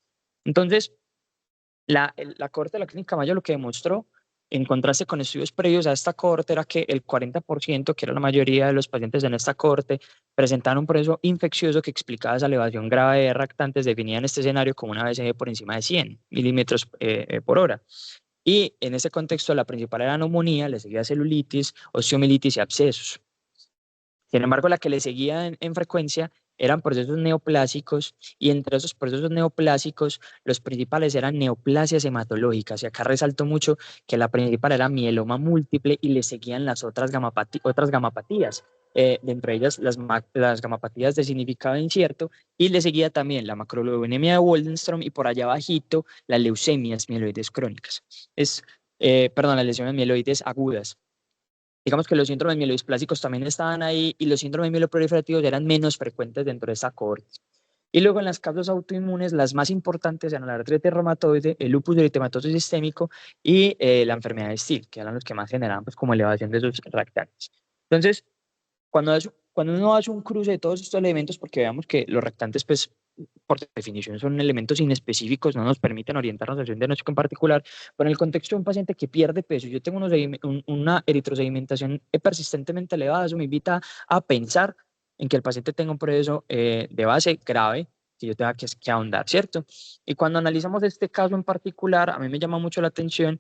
Entonces, la cohorte de la Clínica Mayo lo que demostró, en contraste con estudios previos a esta cohorte, era que el 40%, que era la mayoría de los pacientes en esta cohorte, presentaban un proceso infeccioso que explicaba esa elevación grave de reactantes definida en este escenario como una BCG por encima de 100 milímetros por hora. Y en ese contexto, la principal era neumonía, le seguía celulitis, osteomielitis y abscesos. Sin embargo, la que le seguía en frecuencia eran procesos neoplásicos y entre esos procesos neoplásicos los principales eran neoplasias hematológicas y acá resalto mucho que la principal era mieloma múltiple y le seguían las otras gamapatías, dentro de ellas las gamapatías de significado incierto y le seguía también la macroglobulinemia de Waldenstrom y por allá abajito las leucemias mieloides crónicas, las lesiones mieloides agudas. Digamos que los síndromes mieloisplásicos también estaban ahí y los síndromes mieloproliferativos eran menos frecuentes dentro de esa cohorte. Y luego en las causas autoinmunes, las más importantes eran la artritis reumatoide, el lupus eritematoso sistémico y la enfermedad de Still, que eran los que más generaban pues, como elevación de sus reactantes. Entonces, cuando uno hace un cruce de todos estos elementos, porque veamos que los reactantes, pues, por definición, son elementos inespecíficos, no nos permiten orientarnos hacia un diagnóstico en particular, pero en el contexto de un paciente que pierde peso, yo tengo una eritrosedimentación persistentemente elevada, eso me invita a pensar en que el paciente tenga un proceso de base grave, que yo tenga que ahondar, ¿cierto? Y cuando analizamos este caso en particular, a mí me llama mucho la atención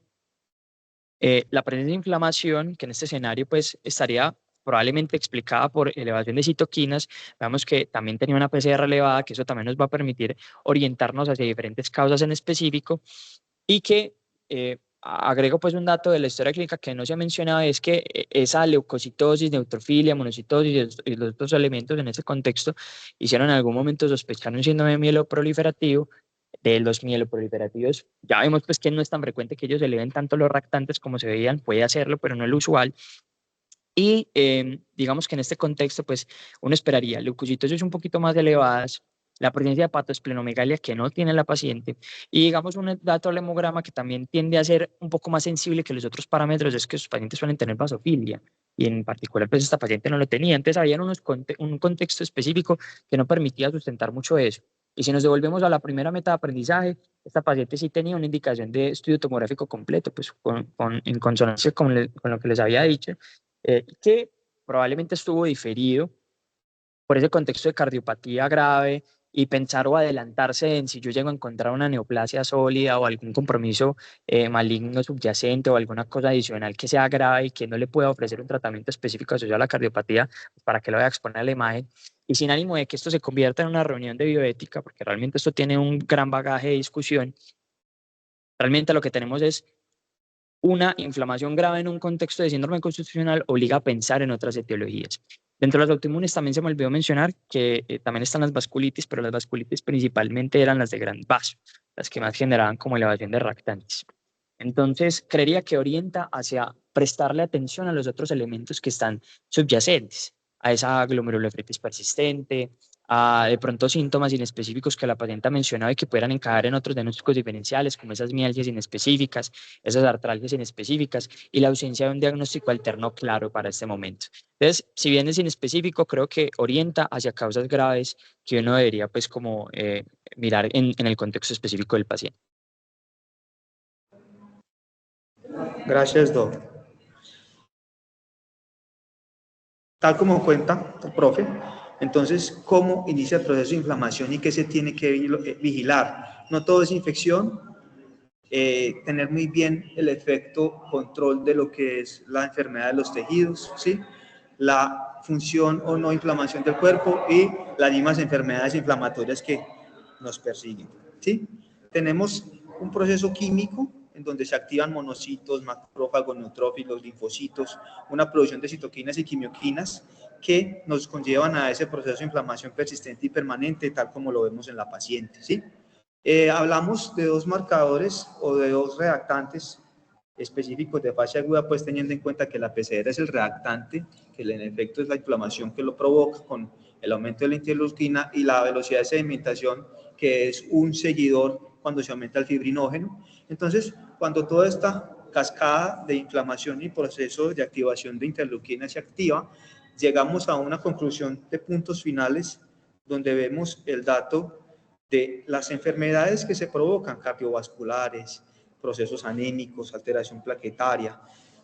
la presencia de inflamación, que en este escenario pues estaría probablemente explicada por elevación de citoquinas, vemos que también tenía una PCR elevada, que eso también nos va a permitir orientarnos hacia diferentes causas en específico y que agrego pues un dato de la historia clínica que no se ha mencionado, es que esa leucocitosis, neutrofilia, monocitosis y los otros elementos en ese contexto hicieron en algún momento sospechar un síndrome mieloproliferativo. De los mieloproliferativos, ya vemos pues que no es tan frecuente que ellos eleven tanto los lactantes como se veían, puede hacerlo, pero no es lo usual. Y digamos que en este contexto, pues uno esperaría leucocitosis un poquito más elevadas, la presencia de hepatoesplenomegalia que no tiene la paciente, y digamos un dato al hemograma que también tiende a ser un poco más sensible que los otros parámetros, es que sus pacientes suelen tener vasofilia, y en particular pues esta paciente no lo tenía. Entonces había un contexto específico que no permitía sustentar mucho eso. Y si nos devolvemos a la primera meta de aprendizaje, esta paciente sí tenía una indicación de estudio tomográfico completo, pues en consonancia con lo que les había dicho, que probablemente estuvo diferido por ese contexto de cardiopatía grave y pensar o adelantarse en si yo llego a encontrar una neoplasia sólida o algún compromiso maligno subyacente o alguna cosa adicional que sea grave y que no le pueda ofrecer un tratamiento específico asociado a la cardiopatía, pues para que lo vaya a exponer a la imagen. Y sin ánimo de que esto se convierta en una reunión de bioética, porque realmente esto tiene un gran bagaje de discusión, realmente lo que tenemos es una inflamación grave en un contexto de síndrome constitucional obliga a pensar en otras etiologías. Dentro de las autoinmunes también se me olvidó mencionar que también están las vasculitis, pero las vasculitis principalmente eran las de gran vaso, las que más generaban como elevación de reactantes. Entonces, creería que orienta hacia prestarle atención a los otros elementos que están subyacentes, a esa glomerulonefritis persistente, a de pronto síntomas inespecíficos que la paciente ha mencionado y que pudieran encajar en otros diagnósticos diferenciales, como esas mialgias inespecíficas, esas artralgias inespecíficas y la ausencia de un diagnóstico alterno claro para este momento. Entonces, si bien es inespecífico, creo que orienta hacia causas graves que uno debería pues como mirar en el contexto específico del paciente. Gracias, doctor. Tal como cuenta el profe, entonces, ¿cómo inicia el proceso de inflamación y qué se tiene que vigilar? No todo es infección, tener muy bien el efecto control de lo que es la enfermedad de los tejidos, ¿sí? La función o no inflamación del cuerpo y las mismas enfermedades inflamatorias que nos persiguen, ¿sí? Tenemos un proceso químico en donde se activan monocitos, macrófagos, neutrófilos, linfocitos, una producción de citoquinas y quimioquinas que nos conllevan a ese proceso de inflamación persistente y permanente, tal como lo vemos en la paciente, ¿sí? Hablamos de dos marcadores o de dos reactantes específicos de fase aguda, pues teniendo en cuenta que la PCR es el reactante, que en efecto es la inflamación que lo provoca con el aumento de la interleuquina, y la velocidad de sedimentación, que es un seguidor cuando se aumenta el fibrinógeno. Entonces, cuando toda esta cascada de inflamación y proceso de activación de interleuquina se activa, llegamos a una conclusión de puntos finales donde vemos el dato de las enfermedades que se provocan, cardiovasculares, procesos anémicos, alteración plaquetaria,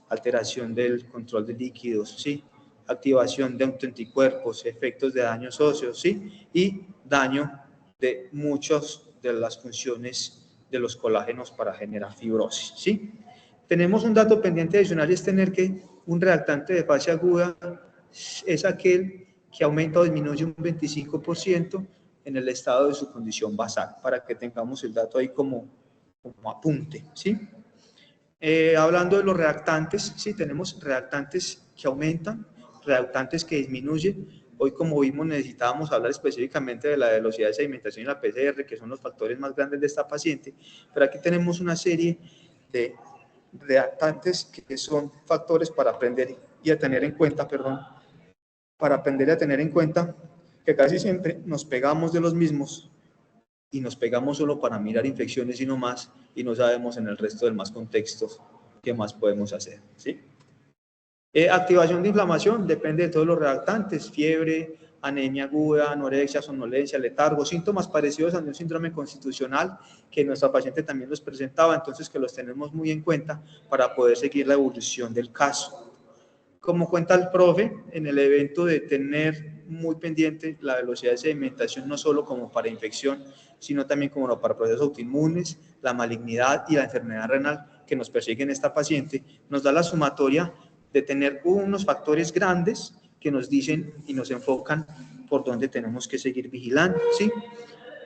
alteración del control de líquidos, ¿sí? Activación de autoanticuerpos, efectos de daños óseos, ¿sí? Y daño de muchas de las funciones de los colágenos para generar fibrosis, ¿sí? Tenemos un dato pendiente adicional, y es tener que un reactante de fase aguda es aquel que aumenta o disminuye un 25% en el estado de su condición basal, para que tengamos el dato ahí como apunte, ¿sí? Hablando de los reactantes, sí, tenemos reactantes que aumentan, reactantes que disminuyen. Hoy, como vimos, necesitábamos hablar específicamente de la velocidad de sedimentación y la PCR, que son los factores más grandes de esta paciente, pero aquí tenemos una serie de reactantes que son factores para aprender y a tener en cuenta, para aprender a tener en cuenta que casi siempre nos pegamos de los mismos y nos pegamos solo para mirar infecciones y no más, y no sabemos en el resto de más contextos qué más podemos hacer, ¿sí? Activación de inflamación depende de todos los reactantes: fiebre, anemia aguda, anorexia, somnolencia, letargo, síntomas parecidos a un síndrome constitucional que nuestra paciente también los presentaba, entonces que los tenemos muy en cuenta para poder seguir la evolución del caso. Como cuenta el profe, en el evento de tener muy pendiente la velocidad de sedimentación, no solo como para infección, sino también como para procesos autoinmunes, la malignidad y la enfermedad renal que nos persiguen esta paciente, nos da la sumatoria de tener unos factores grandes que nos dicen y nos enfocan por dónde tenemos que seguir vigilando, ¿sí?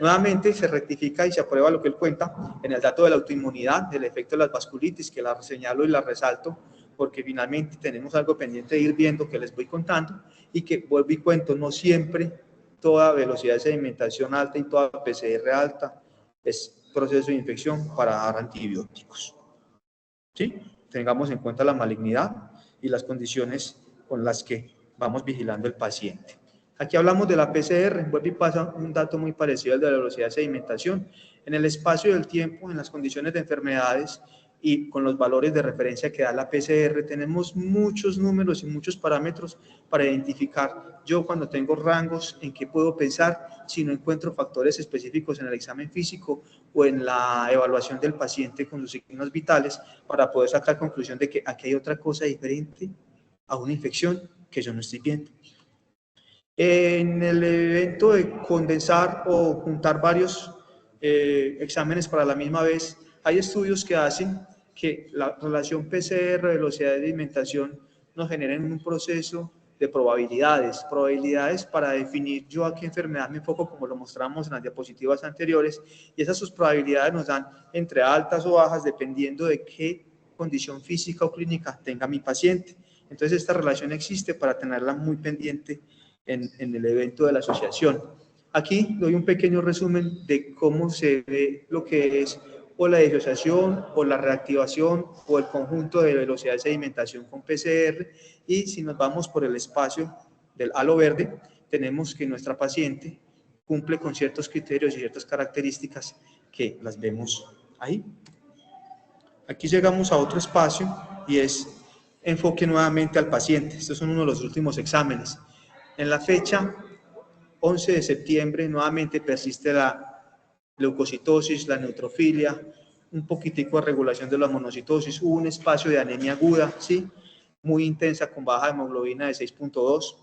Nuevamente se rectifica y se aprueba lo que él cuenta en el dato de la autoinmunidad, del efecto de las vasculitis, que la señalo y la resalto, porque finalmente tenemos algo pendiente de ir viendo que les voy contando, y que vuelvo y cuento, no siempre toda velocidad de sedimentación alta y toda PCR alta es proceso de infección para dar antibióticos. ¿Sí? Tengamos en cuenta la malignidad y las condiciones con las que vamos vigilando el paciente. Aquí hablamos de la PCR, vuelve y pasa un dato muy parecido al de la velocidad de sedimentación. En el espacio del tiempo, en las condiciones de enfermedades y con los valores de referencia que da la PCR, tenemos muchos números y muchos parámetros para identificar yo cuando tengo rangos en qué puedo pensar si no encuentro factores específicos en el examen físico o en la evaluación del paciente con los signos vitales para poder sacar conclusión de que aquí hay otra cosa diferente a una infección que yo no estoy viendo. En el evento de condensar o juntar varios exámenes para la misma vez, hay estudios que hacen que la relación PCR, velocidad de alimentación, nos generen un proceso de probabilidades para definir yo a qué enfermedad me enfoco, como lo mostramos en las diapositivas anteriores, y esas sus probabilidades nos dan entre altas o bajas dependiendo de qué condición física o clínica tenga mi paciente. Entonces esta relación existe para tenerla muy pendiente en el evento de la asociación. Aquí doy un pequeño resumen de cómo se ve lo que es o la disociación o la reactivación o el conjunto de velocidad de sedimentación con PCR, y si nos vamos por el espacio del halo verde, tenemos que nuestra paciente cumple con ciertos criterios y ciertas características que las vemos ahí. Aquí llegamos a otro espacio y es enfoque nuevamente al paciente. Estos son uno de los últimos exámenes. En la fecha 11 de septiembre nuevamente persiste la leucocitosis, la neutrofilia, un poquitico de regulación de la monocitosis, hubo un espacio de anemia aguda, ¿sí? Muy intensa con baja hemoglobina de 6.2,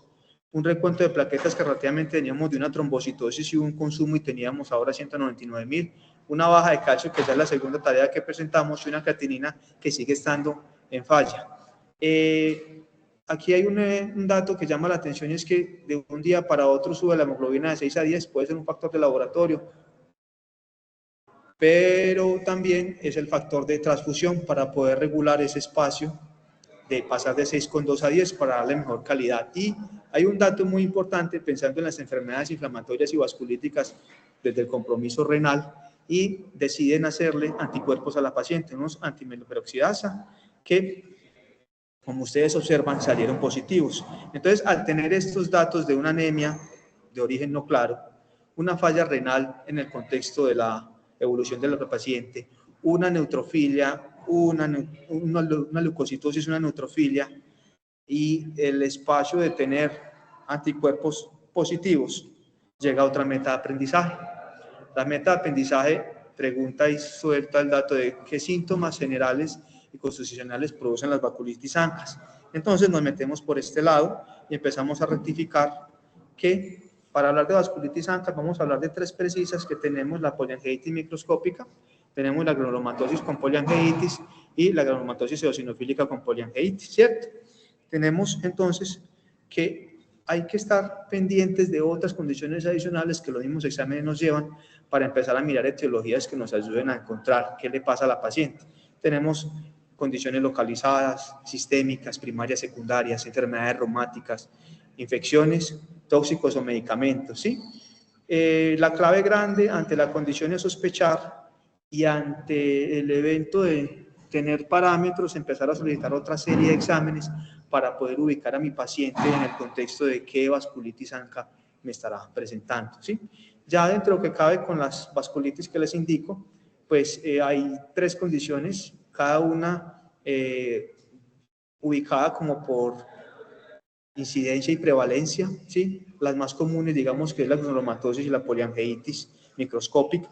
un recuento de plaquetas que relativamente teníamos de una trombocitosis y un consumo y teníamos ahora 199.000, una baja de calcio que ya es la segunda tarea que presentamos y una creatinina que sigue estando en falla. Aquí hay un dato que llama la atención y es que de un día para otro sube la hemoglobina de 6 a 10, puede ser un factor de laboratorio, pero también es el factor de transfusión para poder regular ese espacio de pasar de 6,2 a 10 para darle mejor calidad. Y hay un dato muy importante pensando en las enfermedades inflamatorias y vasculíticas desde el compromiso renal, y deciden hacerle anticuerpos a la paciente, unos antimeloperoxidasa que, como ustedes observan, salieron positivos. Entonces, al tener estos datos de una anemia de origen no claro, una falla renal en el contexto de la evolución del paciente, una neutrofilia, una leucocitosis, una neutrofilia, y el espacio de tener anticuerpos positivos, llega a otra meta de aprendizaje. La meta de aprendizaje pregunta y suelta el dato de qué síntomas generales y constitucionales producen las vasculitis ANCAS. Entonces nos metemos por este lado y empezamos a rectificar que para hablar de vasculitis ANCAS vamos a hablar de tres precisas que tenemos: la poliangeitis microscópica, tenemos la granulomatosis con poliangeitis y la granulomatosis eosinofílica con poliangeitis, ¿cierto? Tenemos entonces que hay que estar pendientes de otras condiciones adicionales que los mismos exámenes nos llevan para empezar a mirar etiologías que nos ayuden a encontrar qué le pasa a la paciente. Tenemos condiciones localizadas, sistémicas, primarias, secundarias, enfermedades reumáticas, infecciones, tóxicos o medicamentos, ¿sí? La clave grande ante la condición de sospechar y ante el evento de tener parámetros, empezar a solicitar otra serie de exámenes para poder ubicar a mi paciente en el contexto de qué vasculitis ANCA me estará presentando, ¿sí? Ya dentro de lo que cabe con las vasculitis que les indico, pues hay tres condiciones, cada una ubicada como por incidencia y prevalencia, ¿sí? Las más comunes, digamos, que es la granulomatosis y la poliangeitis microscópica.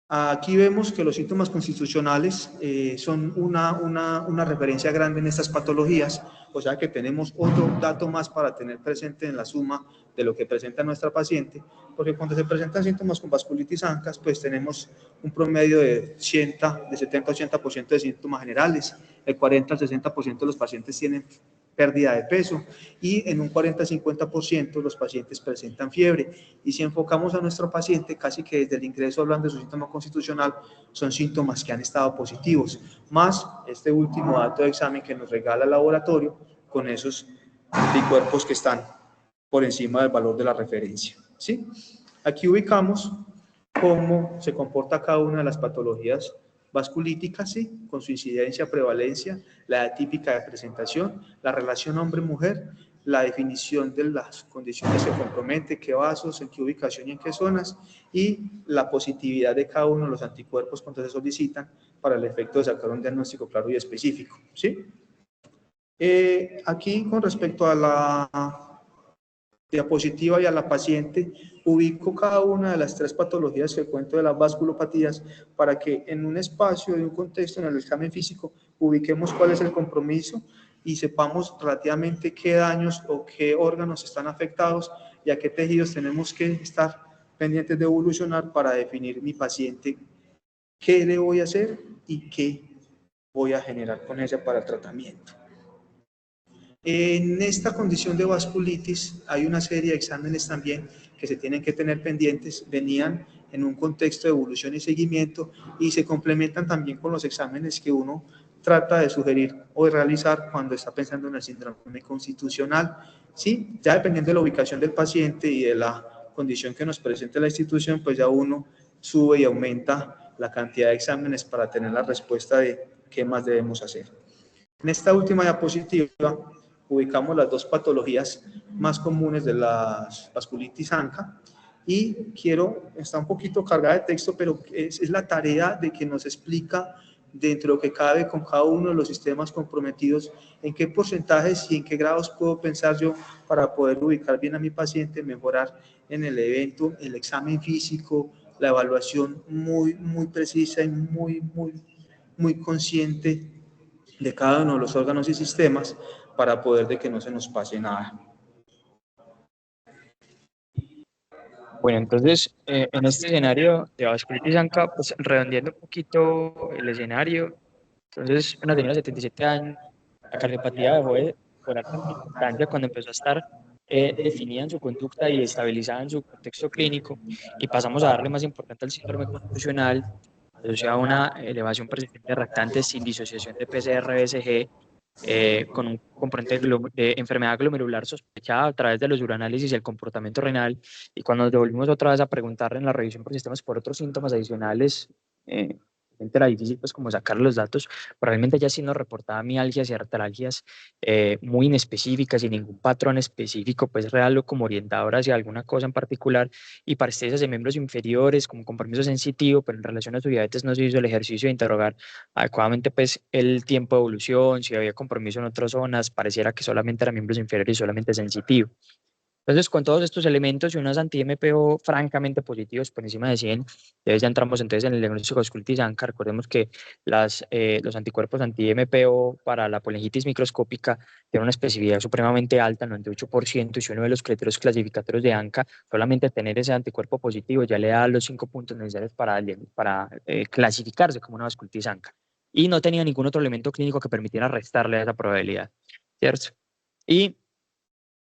Aquí vemos que los síntomas constitucionales son una referencia grande en estas patologías, o sea que tenemos otro dato más para tener presente en la suma de lo que presenta nuestra paciente, porque cuando se presentan síntomas con vasculitis ANCAS, pues tenemos un promedio de 70-80% de síntomas generales, el 40 al 60% de los pacientes tienen pérdida de peso, y en un 40-50% los pacientes presentan fiebre. Y si enfocamos a nuestro paciente, casi que desde el ingreso, hablando de su síntoma constitucional, son síntomas que han estado positivos, más este último dato de examen que nos regala el laboratorio con esos anticuerpos que están por encima del valor de la referencia, ¿sí? Aquí ubicamos cómo se comporta cada una de las patologías vasculíticas, ¿sí? Con su incidencia, prevalencia, la edad típica de presentación, la relación hombre-mujer, la definición de las condiciones que compromete, qué vasos, en qué ubicación y en qué zonas, y la positividad de cada uno de los anticuerpos cuando se solicitan para el efecto de sacar un diagnóstico claro y específico, ¿sí? Aquí, con respecto a la diapositiva y a la paciente, ubico cada una de las 3 patologías que cuento de las vasculopatías para que en un espacio, en un contexto, en el examen físico, ubiquemos cuál es el compromiso y sepamos relativamente qué daños o qué órganos están afectados y a qué tejidos tenemos que estar pendientes de evolucionar para definir mi paciente qué le voy a hacer y qué voy a generar con ella para el tratamiento. En esta condición de vasculitis hay una serie de exámenes también que se tienen que tener pendientes, venían en un contexto de evolución y seguimiento y se complementan también con los exámenes que uno trata de sugerir o de realizar cuando está pensando en el síndrome constitucional, ¿sí? Ya dependiendo de la ubicación del paciente y de la condición que nos presente la institución, pues ya uno sube y aumenta la cantidad de exámenes para tener la respuesta de qué más debemos hacer. En esta última diapositiva ubicamos las 2 patologías más comunes de la vasculitis ANCA y está un poquito cargada de texto, pero es la tarea de que nos explica dentro de lo que cabe con cada uno de los sistemas comprometidos, en qué porcentajes y en qué grados puedo pensar yo para poder ubicar bien a mi paciente, mejorar en el evento, el examen físico, la evaluación muy precisa y muy consciente de cada uno de los órganos y sistemas para poder de que no se nos pase nada. Bueno, entonces, en este escenario de vasculitis ANCA, pues redondeando un poquito el escenario, entonces una señora de 77 años, la cardiopatía dejó de cobrar tanta importancia cuando empezó a estar definida en su conducta y estabilizada en su contexto clínico, y pasamos a darle más importancia al síndrome constitucional, asociado a una elevación persistente de reactantes sin disociación de PCR-BCG, con un componente de enfermedad glomerular sospechada a través de los uranálisis y el comportamiento renal. Y cuando nos devolvimos otra vez a preguntarle en la revisión por sistemas por otros síntomas adicionales, era difícil pues como sacar los datos, pero realmente ya sí nos reportaba mialgias y artralgias muy inespecíficas y ningún patrón específico pues real o como orientador hacia alguna cosa en particular, y parestesias de miembros inferiores como compromiso sensitivo, pero en relación a su diabetes no se hizo el ejercicio de interrogar adecuadamente pues el tiempo de evolución, si había compromiso en otras zonas, pareciera que solamente eran miembros inferiores y solamente sensitivo. Entonces, con todos estos elementos y unos anti-MPO francamente positivos por encima de 100, ya entramos entonces en el diagnóstico de vasculitis ANCA. Recordemos que los anticuerpos anti-MPO para la polingitis microscópica tienen una especificidad supremamente alta, 98%, y si uno de los criterios clasificatorios de ANCA, solamente tener ese anticuerpo positivo ya le da los 5 puntos necesarios para clasificarse como una vasculitis ANCA. Y no tenía ningún otro elemento clínico que permitiera restarle esa probabilidad, ¿cierto? Y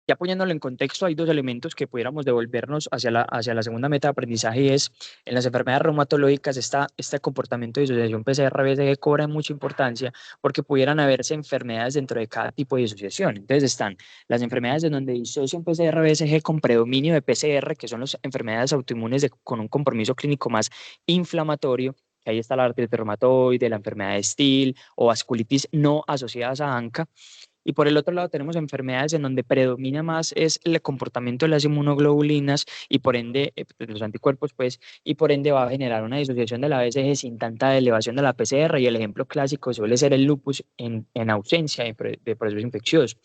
ya poniéndolo en contexto, hay 2 elementos que pudiéramos devolvernos hacia la segunda meta de aprendizaje, y es en las enfermedades reumatológicas este comportamiento de disociación PCR-BCG cobra mucha importancia porque pudieran haberse enfermedades dentro de cada tipo de disociación. Entonces están las enfermedades en donde disocian PCR-BCG con predominio de PCR, que son las enfermedades autoinmunes con un compromiso clínico más inflamatorio. Ahí está la artritis reumatoide, la enfermedad de Still o vasculitis no asociadas a ANCA. Y por el otro lado tenemos enfermedades en donde predomina más es el comportamiento de las inmunoglobulinas y por ende, los anticuerpos, pues, y por ende va a generar una disociación de la BCG sin tanta elevación de la PCR, y el ejemplo clásico suele ser el lupus en ausencia de procesos infecciosos.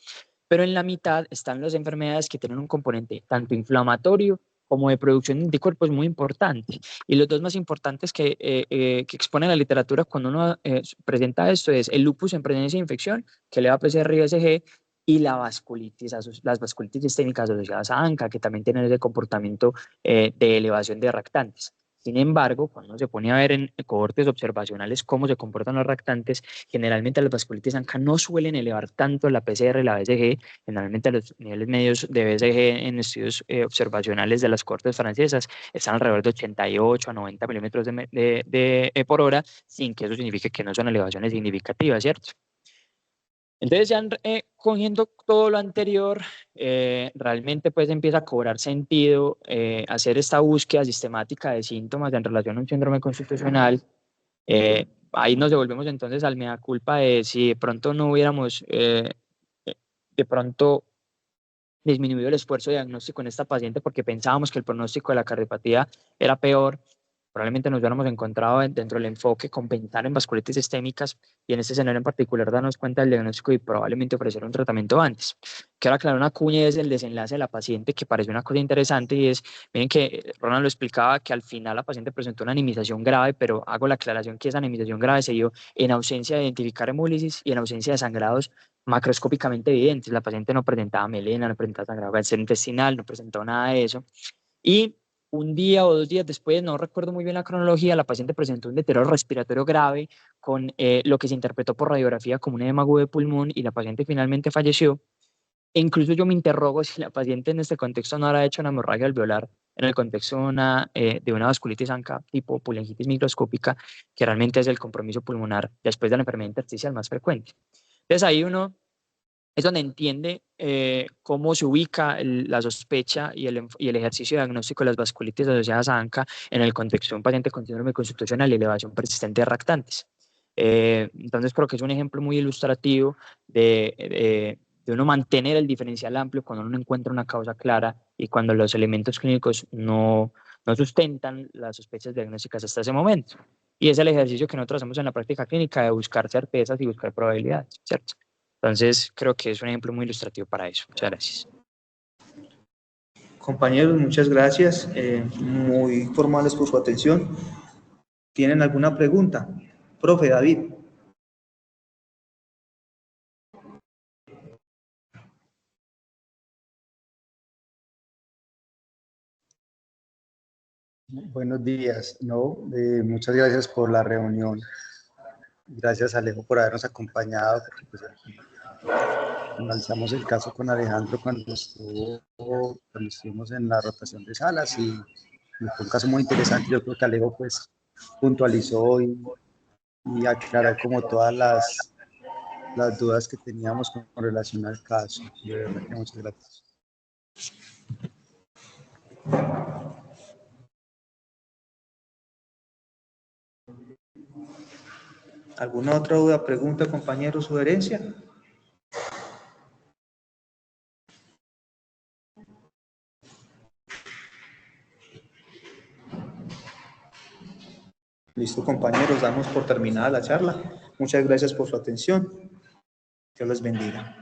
Pero en la mitad están las enfermedades que tienen un componente tanto inflamatorio como de producción de anticuerpos muy importante. Y los 2 más importantes que expone la literatura cuando uno presenta esto es el lupus en presencia de infección, que eleva PCR y BCG, y la vasculitis, las vasculitis sistémicas asociadas a ANCA, que también tienen ese comportamiento de elevación de reactantes. Sin embargo, cuando se pone a ver en cohortes observacionales cómo se comportan los lactantes, generalmente las vasculitis ANCA no suelen elevar tanto la PCR y la BCG. Generalmente los niveles medios de BCG en estudios observacionales de las cohortes francesas están alrededor de 88 a 90 milímetros por hora, sin que eso signifique que no son elevaciones significativas, ¿cierto? Entonces, ya cogiendo todo lo anterior, realmente pues empieza a cobrar sentido hacer esta búsqueda sistemática de síntomas en relación a un síndrome constitucional. Ahí nos devolvemos entonces al mea culpa de si de pronto no hubiéramos de pronto disminuido el esfuerzo de diagnóstico en esta paciente porque pensábamos que el pronóstico de la cardiopatía era peor. Probablemente nos hubiéramos encontrado dentro del enfoque compensar en vasculitis sistémicas y en este escenario en particular darnos cuenta del diagnóstico y probablemente ofrecer un tratamiento antes. Quiero aclarar una cuña desde el desenlace de la paciente que parece una cosa interesante y es, miren que Ronald lo explicaba, que al final la paciente presentó una anemización grave, pero hago la aclaración que esa anemización grave se dio en ausencia de identificar hemólisis y en ausencia de sangrados macroscópicamente evidentes. La paciente no presentaba melena, no presentaba sangrado intestinal, no presentó nada de eso. Y un día o 2 días después, no recuerdo muy bien la cronología, la paciente presentó un deterioro respiratorio grave con lo que se interpretó por radiografía como un edema agudo de pulmón y la paciente finalmente falleció. E incluso yo me interrogo si la paciente en este contexto no habrá hecho una hemorragia alveolar en el contexto de una vasculitis ANCA tipo pulengitis microscópica, que realmente es el compromiso pulmonar después de la enfermedad intersticial más frecuente. Entonces ahí uno es donde entiende cómo se ubica la sospecha y el ejercicio de diagnóstico de las vasculitis asociadas a ANCA en el contexto de un paciente con síndrome constitucional y elevación persistente de ractantes. Entonces creo que es un ejemplo muy ilustrativo de uno mantener el diferencial amplio cuando uno encuentra una causa clara y cuando los elementos clínicos no sustentan las sospechas diagnósticas hasta ese momento. Y es el ejercicio que nosotros hacemos en la práctica clínica de buscar certezas y buscar probabilidades, ¿cierto? Entonces, creo que es un ejemplo muy ilustrativo para eso. Muchas gracias. Compañeros, muchas gracias. Muy formales por su atención. ¿Tienen alguna pregunta? Profe David. Buenos días. No, muchas gracias por la reunión. Gracias, Alejo, por habernos acompañado. Pues, analizamos el caso con Alejandro cuando estuvimos en la rotación de salas y fue un caso muy interesante. Yo creo que Alejo pues puntualizó y aclaró como todas las dudas que teníamos con relación al caso. De verdad que muchas gracias. ¿Alguna otra duda, pregunta, compañero, sugerencia? Listo, compañeros, damos por terminada la charla. Muchas gracias por su atención. Dios les bendiga.